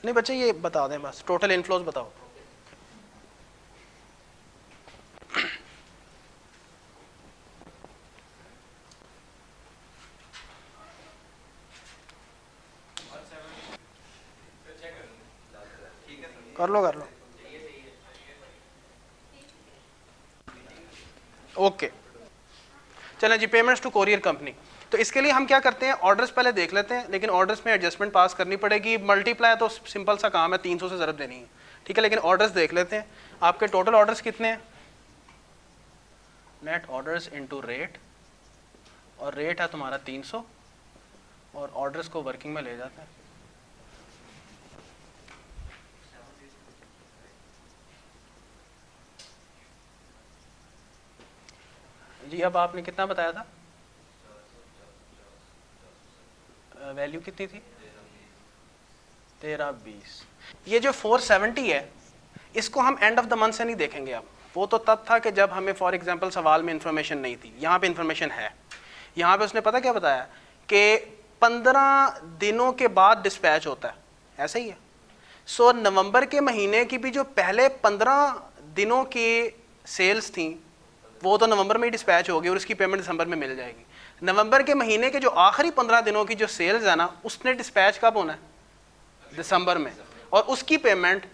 नहीं बच्चे ये बता दें बस, टोटल इनफ्लोज बताओ। कर लो ओके। चलें जी, पेमेंट्स टू कोरियर कंपनी। तो इसके लिए हम क्या करते हैं, ऑर्डर्स पहले देख लेते हैं, लेकिन ऑर्डर्स में एडजस्टमेंट पास करनी पड़ेगी। मल्टीप्लाई तो सिंपल सा काम है, 300 से ज़रूरत देनी है, ठीक है, लेकिन ऑर्डर्स देख लेते हैं। आपके टोटल ऑर्डर्स कितने हैं, नेट ऑर्डर्स इनटू रेट, और रेट है तुम्हारा 300, और ऑर्डर्स को वर्किंग में ले जाते हैं। जी अब आपने कितना बताया था, वैल्यू कितनी थी, 1320। ये जो 470 है इसको हम एंड ऑफ द मंथ से नहीं देखेंगे अब, वो तो तब था कि जब हमें फॉर एग्जांपल सवाल में इंफॉर्मेशन नहीं थी, यहाँ पे इंफॉर्मेशन है। यहाँ पे उसने पता क्या बताया कि 15 दिनों के बाद डिस्पैच होता है, ऐसा ही है। सो नवंबर के महीने की भी जो पहले 15 दिनों की सेल्स थी वो तो नवंबर में ही डिस्पैच होगी और उसकी पेमेंट दिसंबर में मिल जाएगी। नवंबर के महीने के जो आखिरी 15 दिनों की जो सेल्स है ना, उसने डिस्पैच कब होना है, दिसंबर में, और उसकी पेमेंट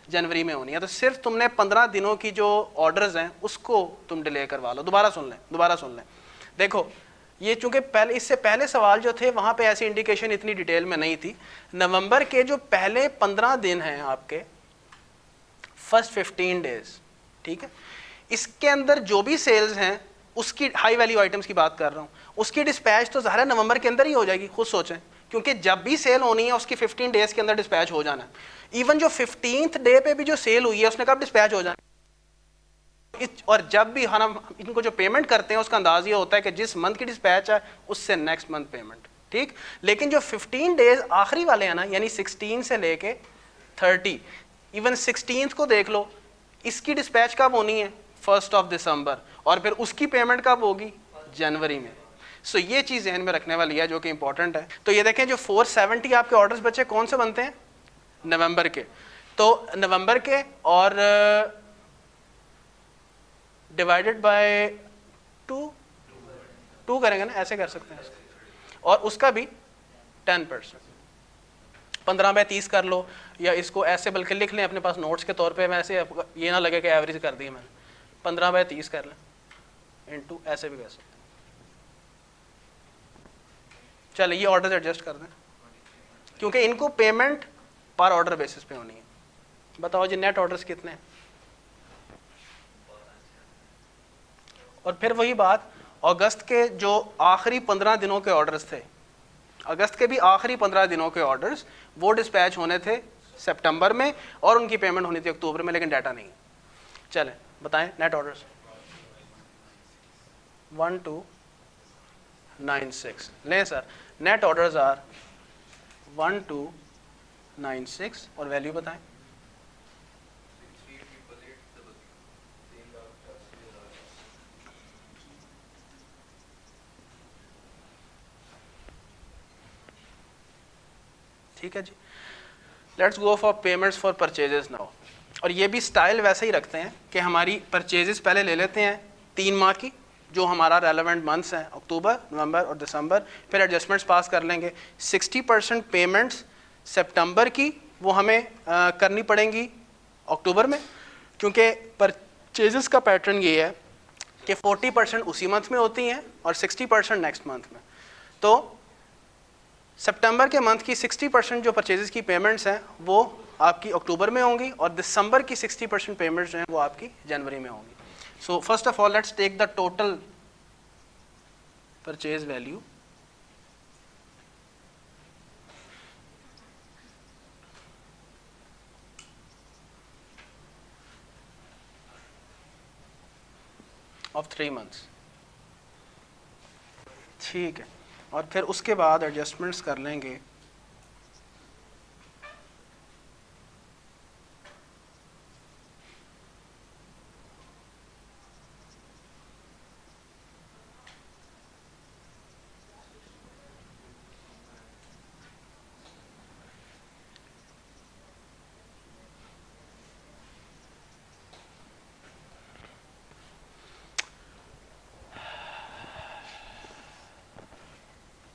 जनवरी में होनी है। तो सिर्फ तुमने 15 दिनों की जो ऑर्डर्स हैं उसको तुम डिले करवा लो। दोबारा सुन लें। देखो ये चूंकि पहले, इससे पहले सवाल जो थे वहां पे ऐसी इंडिकेशन इतनी डिटेल में नहीं थी। नवंबर के जो पहले 15 दिन हैं आपके, फर्स्ट 15 डेज, ठीक है, इसके अंदर जो भी सेल्स हैं उसकी, हाई वैल्यू आइटम्स की बात कर रहा हूं, उसकी डिस्पैच तो ज़ाहिर है नवंबर के अंदर ही हो जाएगी, खुद सोचें, क्योंकि जब भी सेल होनी है उसकी 15 डेज के अंदर डिस्पैच हो जाना है। इवन जो 15th डे पे भी जो सेल हुई है उसने कब डिस्पैच हो जाना है। और जब भी हम इनको जो पेमेंट करते हैं उसका अंदाज ये होता है कि जिस मंथ की डिस्पैच है उससे नेक्स्ट मंथ पेमेंट, ठीक। लेकिन जो 15 डेज आखिरी वाले हैं ना, यानी 16 से लेके 30, इवन 16th को देख लो, इसकी डिस्पैच कब होनी है, 1 दिसंबर, और फिर उसकी पेमेंट कब होगी, जनवरी में। सो ये चीज़ ध्यान में रखने वाली है जो कि इंपॉर्टेंट है। तो ये देखें जो 470 आपके ऑर्डर्स बचे कौन से बनते हैं, नवंबर के, तो नवंबर के और डिवाइडेड बाय 2 करेंगे ना, ऐसे कर सकते हैं इसको, और उसका भी 10%, 15/30 कर लो, या इसको ऐसे बल्कि लिख लें अपने पास नोट्स के तौर पे, वैसे ये ना लगे कि एवरेज कर दी मैंने, 15/30 कर लें इनटू, ऐसे भी कर सकते हैं। चलो ये ऑर्डर एडजस्ट कर दें, क्योंकि इनको पेमेंट पर ऑर्डर बेसिस पे होनी है। बताओ जी नेट ऑर्डर्स कितने हैं, और फिर वही बात, अगस्त के जो आखिरी 15 दिनों के ऑर्डर्स थे, अगस्त के भी आखिरी 15 दिनों के ऑर्डर्स वो डिस्पैच होने थे सितंबर में और उनकी पेमेंट होनी थी अक्टूबर में, लेकिन डाटा नहीं। चलें बताएं नेट ऑर्डर्स 1296 लें सर, नेट ऑर्डर्स आर 1296 और वैल्यू बताएं। ठीक है जी, let's go for payments for purchases now. और ये भी स्टाइल वैसे ही रखते हैं कि हमारी परचेजेस पहले ले लेते हैं 3 माह की, जो हमारा रेलेवेंट मंथ्स हैं अक्टूबर, नवंबर और दिसंबर, फिर एडजस्टमेंट्स पास कर लेंगे। 60% पेमेंट्स सितंबर की वो हमें करनी पड़ेंगी अक्टूबर में, क्योंकि परचेजेस का पैटर्न ये है कि 40% उसी मंथ में होती हैं और 60% नेक्स्ट मंथ में। तो सितंबर के मंथ की 60% जो परचेजेस की पेमेंट्स हैं वो आपकी अक्टूबर में होंगी, और दिसंबर की 60% पेमेंट्स जो हैं वो आपकी जनवरी में होंगी। So first of all let's take the total purchase value of 3 months, ठीक है, और फिर उसके बाद एडजस्टमेंट्स कर लेंगे।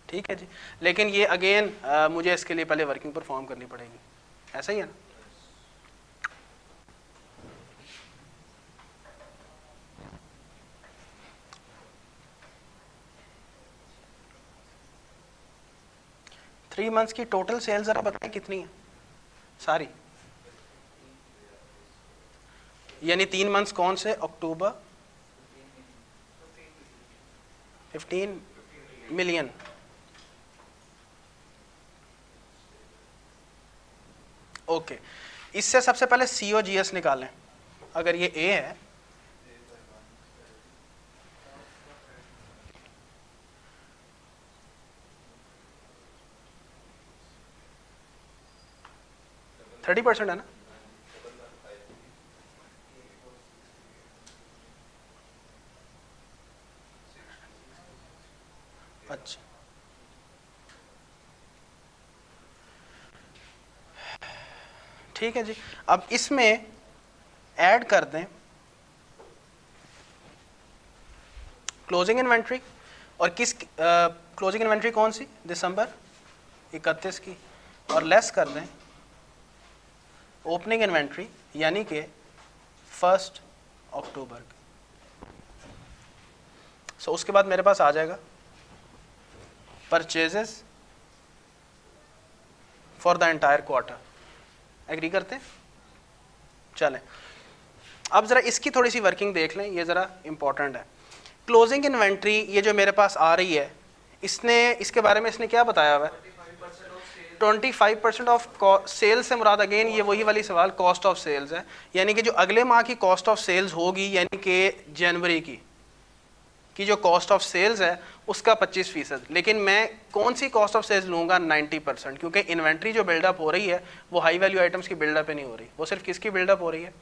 ठीक है जी, लेकिन ये अगेन मुझे इसके लिए पहले वर्किंग परफॉर्म करनी पड़ेगी, ऐसा ही है ना। थ्री मंथ्स की टोटल सेल्स जरा बताएं कितनी है सारी, यानी 3 मंथ्स कौन से, अक्टूबर 15 मिलियन, ओके। इससे सबसे पहले COGS निकालें, अगर ये A है 30% है ना? अच्छा, ठीक है जी। अब इसमें ऐड कर दें क्लोजिंग इन्वेंट्री, और किस क्लोजिंग इन्वेंट्री कौन सी? दिसंबर 31 की, और लेस कर दें ओपनिंग इन्वेंट्री यानी कि 1 अक्टूबर की। सो उसके बाद मेरे पास आ जाएगा purchases for the entire quarter. Agree करते हैं? चलें, अब ज़रा इसकी थोड़ी सी वर्किंग देख लें, ये ज़रा इंपॉर्टेंट है। क्लोजिंग इन्वेंट्री ये जो मेरे पास आ रही है, इसके बारे में इसने क्या बताया हुआ है? 25% ऑफ सेल्स से मुराद अगेन ये वही वाली सवाल कॉस्ट ऑफ सेल्स है, यानी कि जो अगले माह की कॉस्ट ऑफ सेल्स होगी, यानी कि जनवरी की जो कॉस्ट ऑफ सेल्स है उसका 25%। लेकिन मैं कौन सी कॉस्ट ऑफ सेल्स लूँगा? 90%, क्योंकि इन्वेंट्री जो बिल्डअप हो रही है वो हाई वैल्यू आइटम्स की बिल्डअप नहीं हो रही, वो सिर्फ किसकी बिल्डअप हो रही है?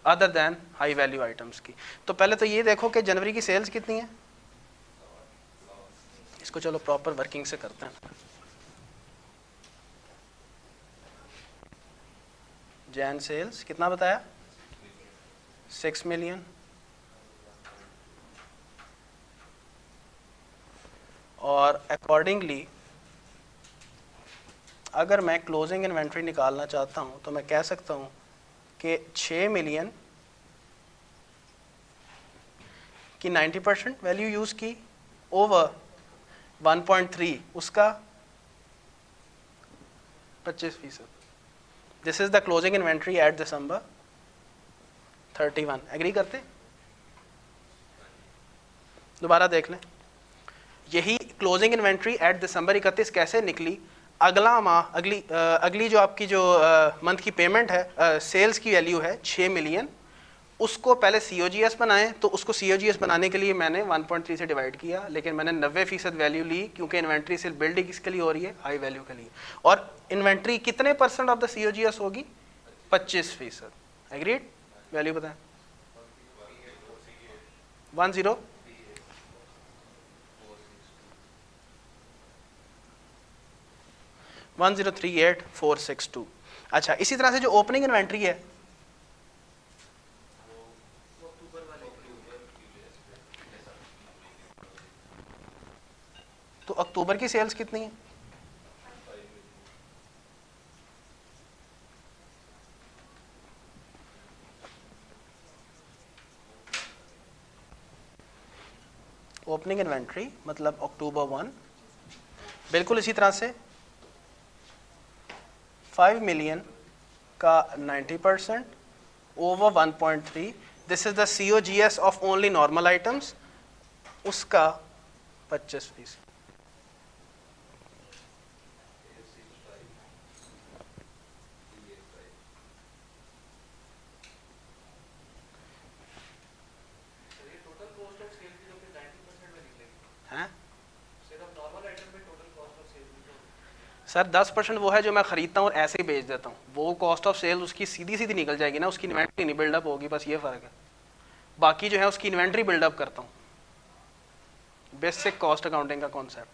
Other than high value items की। तो पहले तो ये देखो कि जनवरी की सेल्स कितनी है, इसको चलो प्रॉपर वर्किंग से करते हैं। जैन सेल्स कितना बताया? 6 मिलियन, और अकॉर्डिंगली अगर मैं क्लोजिंग इन्वेंट्री निकालना चाहता हूं तो मैं कह सकता हूं कि 6 मिलियन की 90% वैल्यू यूज की ओवर 1.3 उसका 25%। This is the closing inventory at December 31। Agree करते? दोबारा देख लें, यही क्लोजिंग इन्वेंट्री एट दिसंबर 31 कैसे निकली? अगला माह अगली जो आपकी जो मंथ की पेमेंट है, सेल्स की वैल्यू है 6 मिलियन, उसको पहले COGS बनाएं, तो उसको COGS बनाने के लिए मैंने 1.3 से डिवाइड किया, लेकिन मैंने 90% वैल्यू ली, क्योंकि इन्वेंट्री सेल बिल्ड किसके लिए हो रही है? हाई वैल्यू के लिए। और इन्वेंट्री कितने % ऑफ द COGS होगी? 25%। एग्रीड? वैल्यू बताएं। 1038462। अच्छा, इसी तरह से जो ओपनिंग इन्वेंट्री है, तो अक्टूबर की सेल्स कितनी है? ओपनिंग इन्वेंट्री मतलब अक्टूबर 1, बिल्कुल इसी तरह से 5 मिलियन का 90% over 1.3, this is the COGS of only normal items, उसका 25%। सर 10% वो है जो मैं खरीदता हूँ और ऐसे ही बेच देता हूँ, वो कॉस्ट ऑफ सेल उसकी सीधी सीधी निकल जाएगी ना, उसकी इन्वेंट्री नहीं बिल्डअप होगी, बस ये फ़र्क है। बाकी जो है उसकी इन्वेंट्री बिल्डअप करता हूँ, बेसिक कॉस्ट अकाउंटिंग का कॉन्सेप्ट,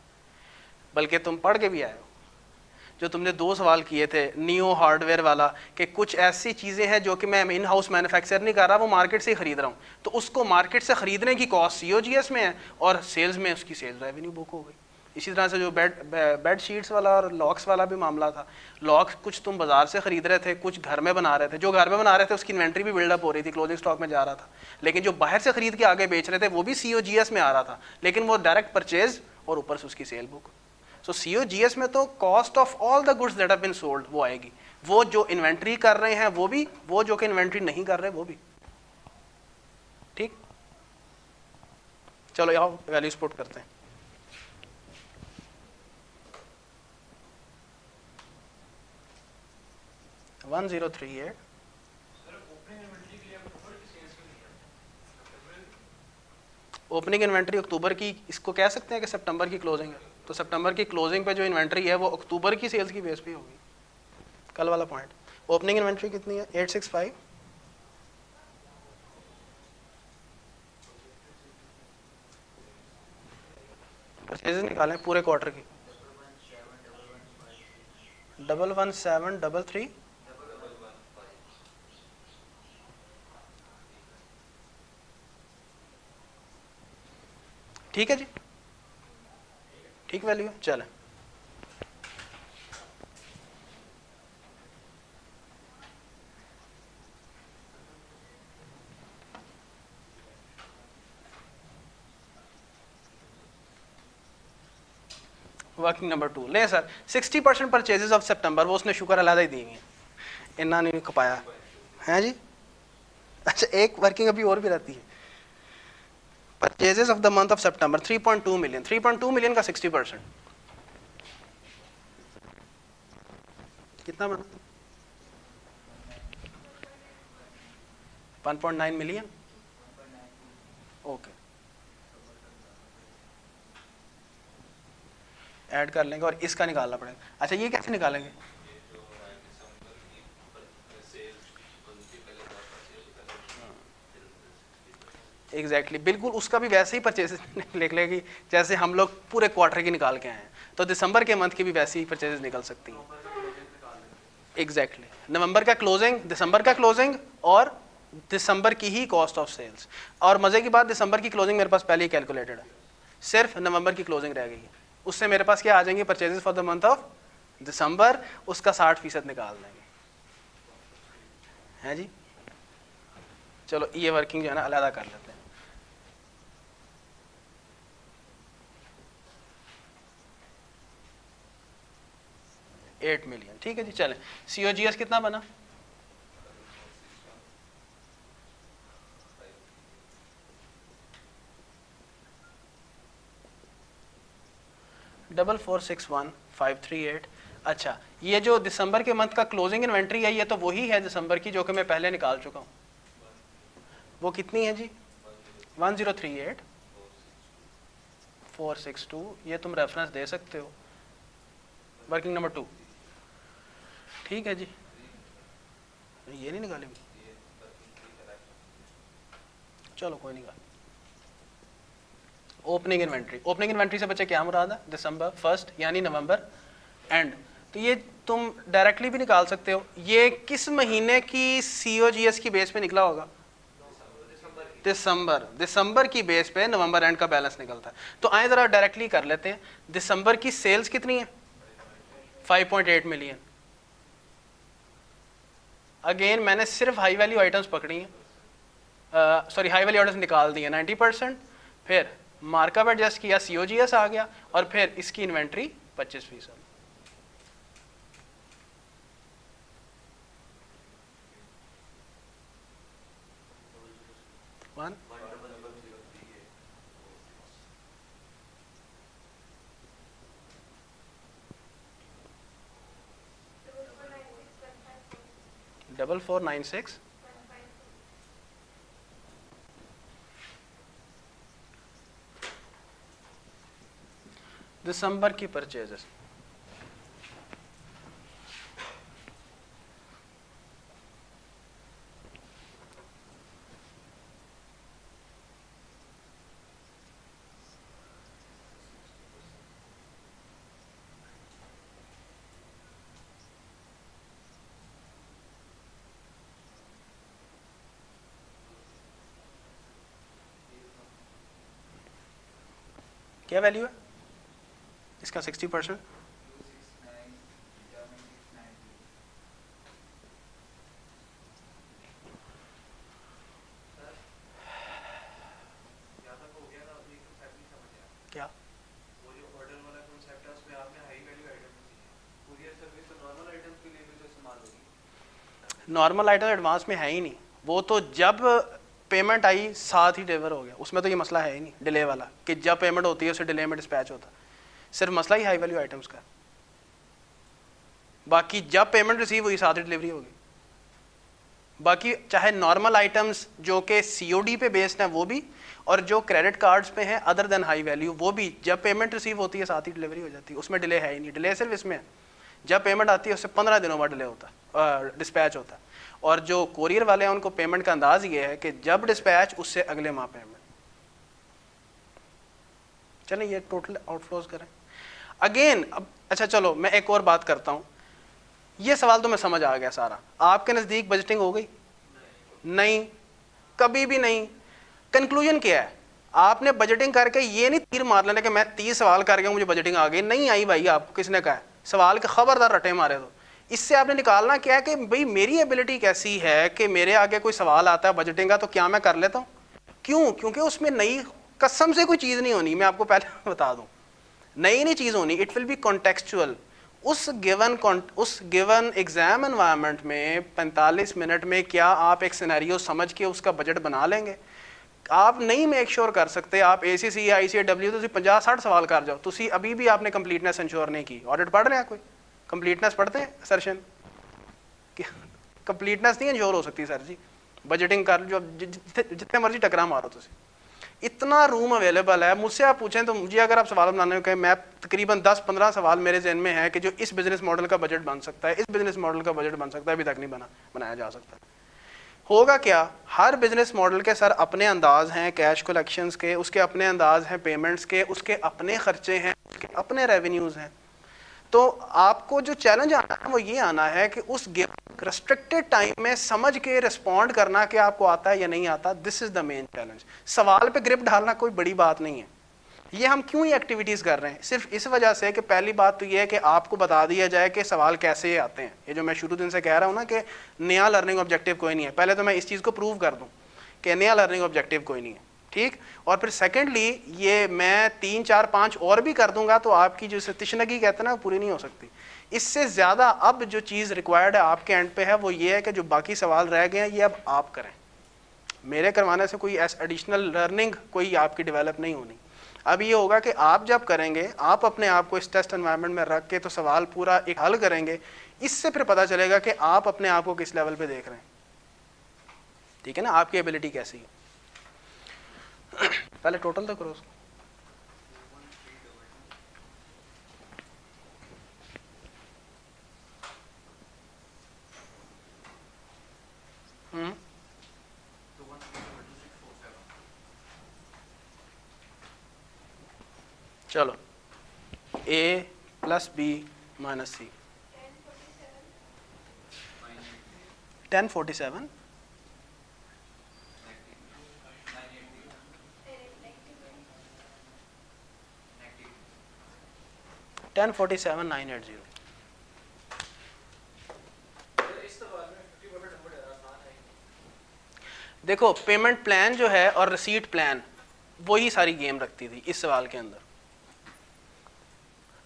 बल्कि तुम पढ़ के भी आए हो। जो तुमने 2 सवाल किए थे नियो हार्डवेयर वाला, कि कुछ ऐसी चीज़ें हैं जो कि मैं इन हाउस मैन्युफैक्चर नहीं कर रहा, वो मार्केट से ही खरीद रहा हूँ, तो उसको मार्केट से ख़रीदने की कॉस्ट COGS में है और सेल्स में उसकी सेल्स रेवेन्यू बुक हो गई। इसी तरह से जो बेड शीट्स वाला और लॉक्स वाला भी मामला था, लॉक्स कुछ तुम बाजार से खरीद रहे थे, कुछ घर में बना रहे थे, जो घर में बना रहे थे उसकी इन्वेंट्री भी बिल्डअप हो रही थी, क्लोजिंग स्टॉक में जा रहा था, लेकिन जो बाहर से खरीद के आगे बेच रहे थे वो भी COGS में आ रहा था, लेकिन वो डायरेक्ट परचेज और ऊपर से उसकी सेल बुक। सो COGS में तो cost of all the goods that have been sold वो आएगी, वो जो इन्वेंट्री कर रहे हैं वो भी, वो जो कि इन्वेंट्री नहीं कर रहे वो भी। ठीक, चलो यहाँ वैल्यूज पुट करते हैं। ओपनिंग इन्वेंट्री अक्टूबर की, इसको कह सकते हैं कि सितंबर की क्लोजिंग है, तो सितंबर की क्लोजिंग पे जो इन्वेंट्री है वो अक्टूबर की सेल्स की बेस पे होगी, कल वाला पॉइंट। ओपनिंग इन्वेंट्री कितनी है? 865। परचेजेस निकालें पूरे क्वार्टर की। 11733। ठीक है जी, ठीक वैल्यू है। चलें वर्किंग नंबर 2 ले सर। 60% परचेजेस ऑफ सितंबर, वो उसने शुक्र अलहदा ही दी हुई है, इन्ना नहीं खपाया है जी। अच्छा एक वर्किंग अभी और भी रहती है। Purchases of the month of September 3.2 million. 3.2 million का 60% कितना बना? 1.9 मिलियन। ओके ऐड कर लेंगे और इसका निकालना पड़ेगा। अच्छा ये कैसे निकालेंगे? एग्जैक्टली बिल्कुल उसका भी वैसे ही परचेज लिख लेगी जैसे हम लोग पूरे क्वार्टर की निकाल के आए हैं, तो दिसंबर के मंथ की भी वैसे ही परचेजेस निकल सकती हैं। एग्जैक्टली नवंबर का क्लोजिंग, दिसंबर का क्लोजिंग और दिसंबर की ही कॉस्ट ऑफ सेल्स। और मज़े की बात दिसंबर की क्लोजिंग मेरे पास पहले ही कैलकुलेटेड है, सिर्फ नवंबर की क्लोजिंग रह गई है, उससे मेरे पास क्या आ जाएंगे purchases for the month of December, उसका 60% निकाल देंगे हैं जी। चलो ये वर्किंग जो है ना अलहदा कर लेते हैं। 8 मिलियन ठीक है जी। चलें COGS कितना बना? 4461538। अच्छा ये जो दिसंबर के मंथ का क्लोजिंग इन्वेंट्री है ये तो वही है दिसंबर की जो कि मैं पहले निकाल चुका हूँ। वो कितनी है जी? 1038462। ये तुम रेफरेंस दे सकते हो वर्किंग नंबर 2। ठीक है जी, ये नहीं निकालेंगे, चलो कोई नहीं। ओपनिंग इन्वेंट्री, ओपनिंग इन्वेंट्री से बच्चे क्या मुराद है? दिसंबर फर्स्ट यानी नवंबर एंड। तो ये तुम डायरेक्टली भी निकाल सकते हो। ये किस महीने की COGS की बेस पे निकला होगा? दिसंबर। दिसंबर की बेस पे नवंबर एंड का बैलेंस निकलता है। तो आए जरा डायरेक्टली कर लेते हैं। दिसंबर की सेल्स कितनी है? 5.8 मिलियन। अगेन मैंने सिर्फ हाई वैल्यू आइटम्स पकड़ी हैं, सॉरी हाई वैल्यू आइटम्स निकाल दिए 90%, फिर मार्कअप एडजस्ट किया, COGS आ गया और फिर इसकी इन्वेंट्री 25%। वन 4496 दिसंबर की परचेजेस। क्या वैल्यू है इसका? 60%। क्या नॉर्मल आइटम एडवांस में है ही नहीं, वो तो जब पेमेंट आई साथ ही डिलीवर हो गया, उसमें तो ये मसला है ही नहीं डिले वाला कि जब पेमेंट होती है उसे डिले में डिस्पैच होता, सिर्फ मसला ही हाई वैल्यू आइटम्स का। बाकी जब पेमेंट रिसीव हुई साथ ही डिलीवरी होगी। बाकी चाहे नॉर्मल आइटम्स जो कि COD पे बेस्ड हैं वो भी, और जो क्रेडिट कार्ड्स पे हैं अदर देन हाई वैल्यू वो भी, जब पेमेंट रिसीव होती है साथ ही डिलीवरी हो जाती है, उसमें डिले है ही नहीं। डिले सिर्फ इसमें है जब पेमेंट आती है उससे 15 दिनों बाद डिले होता है, डिस्पैच होता है। और जो कोरियर वाले हैं उनको पेमेंट का अंदाज ये है कि जब डिस्पैच उससे अगले माह पेमेंट। चलें ये टोटल आउटफ्लोज करें अगेन। अब अच्छा चलो मैं एक और बात करता हूँ, ये सवाल तो मैं समझ आ गया सारा। आपके नज़दीक बजटिंग हो गई? नहीं, कभी भी नहीं। कंक्लूजन क्या है? आपने बजटिंग करके ये नहीं तीर मार लेना कि मैं 30 सवाल कर गया मुझे बजटिंग आ गई। नहीं आई भाई, आपको किसने कहा है? सवाल के खबरदार रटे मारे। तो इससे आपने निकालना क्या है कि भाई मेरी एबिलिटी कैसी है कि मेरे आगे कोई सवाल आता है बजटिंग का तो क्या मैं कर लेता हूँ? क्यों? क्योंकि उसमें नई कसम से कोई चीज़ नहीं होनी। मैं आपको पहले बता दूँ, नई चीज़ होनी। It will be contextual. उस गिवन एग्जाम एनवायरनमेंट में 45 मिनट में क्या आप एक सिनेरियो समझ के उसका बजट बना लेंगे? आप नहीं मेक श्योर कर सकते। आप ACC ICAW तो 50-60 सवाल कर जाओ, तुसी अभी भी आपने कंप्लीटनेस इंश्योर नहीं की। ऑडिट पढ़ रहे हैं कोई? कंप्लीटनेस पढ़ते हैं असर्शन? कंप्लीटनेस नहीं इंश्योर हो सकती सर जी। बजटिंग कर जो जितने मर्जी टकरा मारो तुसी, इतना रूम अवेलेबल है। मुझसे आप पूछें तो मुझे अगर आप सवाल बनाने में कहें, मैं तकरीबन 10-15 सवाल मेरे जहन में है कि जो इस बिजनेस मॉडल का बजट बन सकता है, इस बिजनेस मॉडल का बजट बन सकता है, अभी तक नहीं बनाया जा सकता। होगा क्या? हर बिजनेस मॉडल के सर अपने अंदाज हैं कैश कलेक्शंस के, उसके अपने अंदाज हैं पेमेंट्स के, उसके अपने खर्चे हैं, उसके अपने रेवेन्यूज़ हैं। तो आपको जो चैलेंज आना है वो ये आना है कि उस रेस्ट्रिक्टेड टाइम में समझ के रिस्पॉन्ड करना कि आपको आता है या नहीं आता। This is the main challenge. सवाल पे ग्रिप डालना कोई बड़ी बात नहीं है। ये हम क्यों ये एक्टिविटीज़ कर रहे हैं? सिर्फ इस वजह से कि पहली बात तो ये है कि आपको बता दिया जाए कि सवाल कैसे आते हैं। ये जो मैं शुरू दिन से कह रहा हूँ ना कि नया लर्निंग ऑब्जेक्टिव कोई नहीं है, पहले तो मैं इस चीज़ को प्रूव कर दूँ कि नया लर्निंग ऑब्जेक्टिव कोई नहीं है, ठीक। और फिर सेकेंडली ये मैं 3, 4, 5 और भी कर दूंगा तो आपकी जो तशनगी कहते हैं ना पूरी नहीं हो सकती। इससे ज़्यादा अब जो चीज़ रिक्वायर्ड है आपके एंड पे है वो ये है कि जो बाकी सवाल रह गए हैं ये अब आप करें। मेरे करवाने से कोई एडिशनल लर्निंग कोई आपकी डेवलप नहीं होनी। अब ये होगा कि आप जब करेंगे, आप अपने आप को इस टेस्ट एनवायरनमेंट में रख के तो सवाल पूरा एक हल करेंगे, इससे फिर पता चलेगा कि आप अपने आप को किस लेवल पे देख रहे हैं, ठीक है ना, आपकी एबिलिटी कैसी है। पहले टोटल तो करो उसको। चलो A + B - C 1047 980। देखो पेमेंट प्लान जो है और रिसीट प्लान वही सारी गेम रखती थी इस सवाल के अंदर।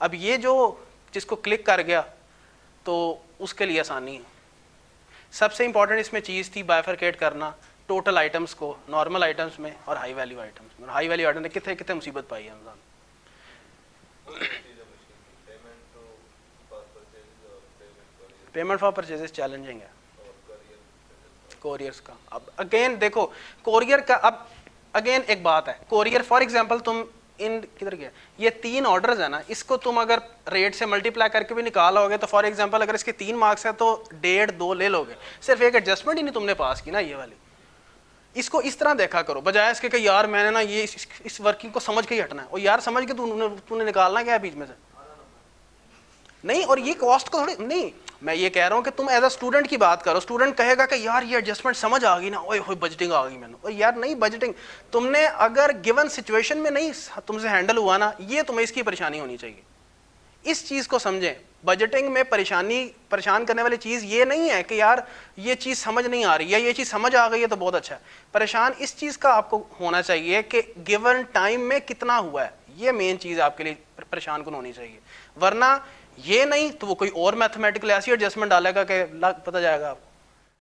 अब ये जो जिसको क्लिक कर गया तो उसके लिए आसानी है। सबसे इंपॉर्टेंट इसमें चीज़ थी बाइफरकेट करना टोटल आइटम्स को नॉर्मल आइटम्स में और हाई वैल्यू आइटम्स में। हाई वैल्यू आइटम ने कितने कितने मुसीबत पाई है हमने। पेमेंट फॉर परचेजेस चैलेंजिंग है कोरियर्स का। अब अगेन देखो कोरियर का, अब अगेन एक बात है, कोरियर फॉर एग्जांपल तुम इन किधर गया, ये 3 ऑर्डर्स है ना, इसको तुम अगर रेट से मल्टीप्लाई करके भी निकालोगे तो फॉर एग्जांपल अगर इसके 3 मार्क्स है तो 1.5 2 ले लोगे। सिर्फ एक एडजस्टमेंट ही नहीं तुमने पास की ना ये वाली। इसको इस तरह देखा करो बजाय इसके कि यार मैंने ना ये इस वर्किंग को समझ के ही हटना है। और यार समझ के तूने निकालना क्या है बीच में से नहीं। और ये कॉस्ट को थोड़ी नहीं, मैं ये कह रहा हूँ कि तुम एज अ स्टूडेंट की बात करो। स्टूडेंट कहेगा कि यार ये एडजस्टमेंट समझ आ गई ना, ओए होए बजटिंग आ गई मैंने। और यार नहीं, बजटिंग तुमने अगर गिवन सिचुएशन में नहीं तुमसे हैंडल हुआ ना, ये तुम्हें इसकी परेशानी होनी चाहिए। इस चीज़ को समझें। बजटिंग में परेशान करने वाली चीज़ ये नहीं है कि यार ये चीज़ समझ नहीं आ रही है, ये चीज़ समझ आ गई है तो बहुत अच्छा है। परेशान इस चीज़ का आपको होना चाहिए कि गिवन टाइम में कितना हुआ है, ये मेन चीज़ आपके लिए परेशान कौन होनी चाहिए। वरना ये नहीं तो वो कोई और मैथमेटिकल ऐसी एडजस्टमेंट डालेगा कि पता जाएगा आपको।